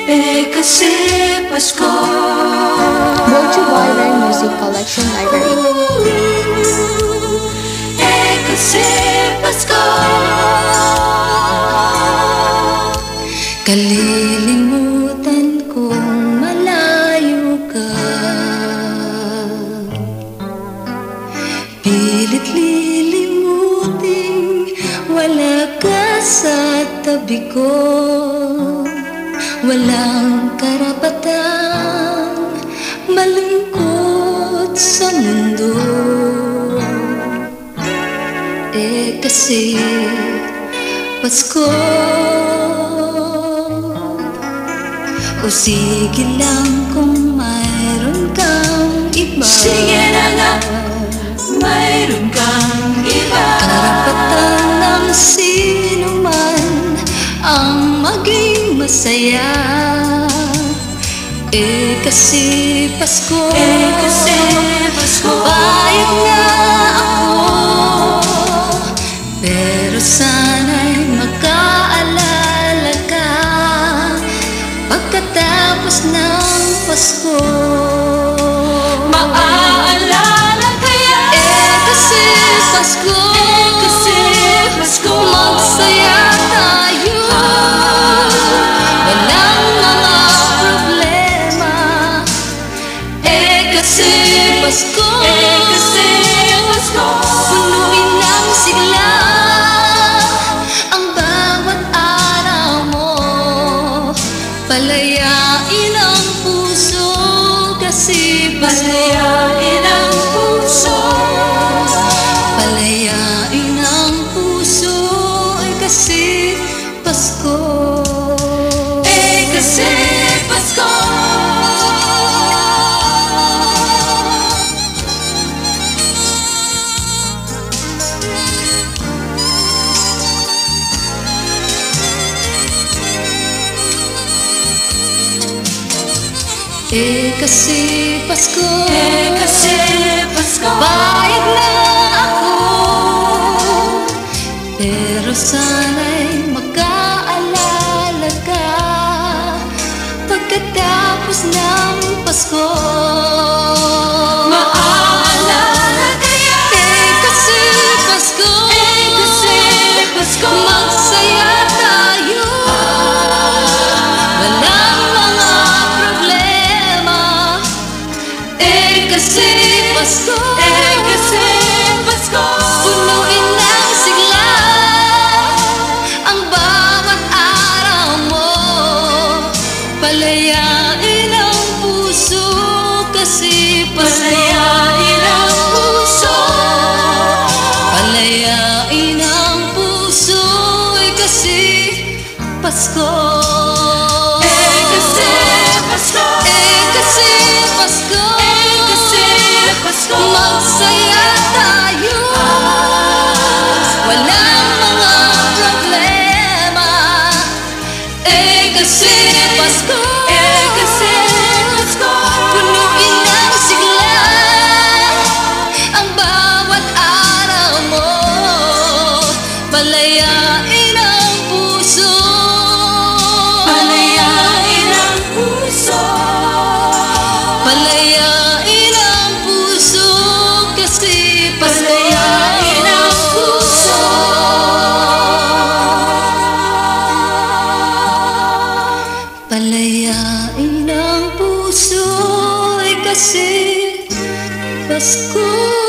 Kasi Pasko. Brought to you by Rare Music Collection Library. Kasi Pasko. Kalilimutan kong malayo ka, pilit lilimutin wala ka sa tabi ko. Walang karapatang malungkot sa mundo, kasi Pasko. O sige lang kung mayroon kang iba, sige na nga, mayroon kang iba. karapatan ng sino man ang maging masaya. Kasi Pasko, kasi Pasko. Payag na ako, pero sana'y makaalala ka pagkatapos ng Pasko. Maaalala kaya? Kasi Pasko, kasi Pasko. magsaya tayo, walang mga problema. Kasi Pasko, kasi Pasko. punuin ng sigla ang bawat araw mo, palayain ang puso. Kasi Pasko, Palayain ang puso. palayain ang puso. Kasi Pasko, Kasi Pasko. kasi Pasko, Kasi Pasko. payag na ako, pero sana'y makaalala ka pagkatapos ng Pasko. Maaalala kaya? Kasi Pasko, kasi Pasko. magsaya tayo, walang mga problema. Kasi Pasko, kasi Pasko. punuin ng sigla ang bawat araw mo, palayain ang puso. Kasi Pasko, Palayain ang puso. palayain ang puso. Kasi Pasko, Kasi Pasko. kasi Pasko, kasi Pasko. magsaya tayo, walang mga problema. Kasi Pasko, kasi Pasko. punuin ng sigla ang bawat araw mo, palayain ang puso. Palayain ang puso. Palayain ang puso. Kasi Pasko, Palayain ang puso. palayain ang puso. Kasi Pasko.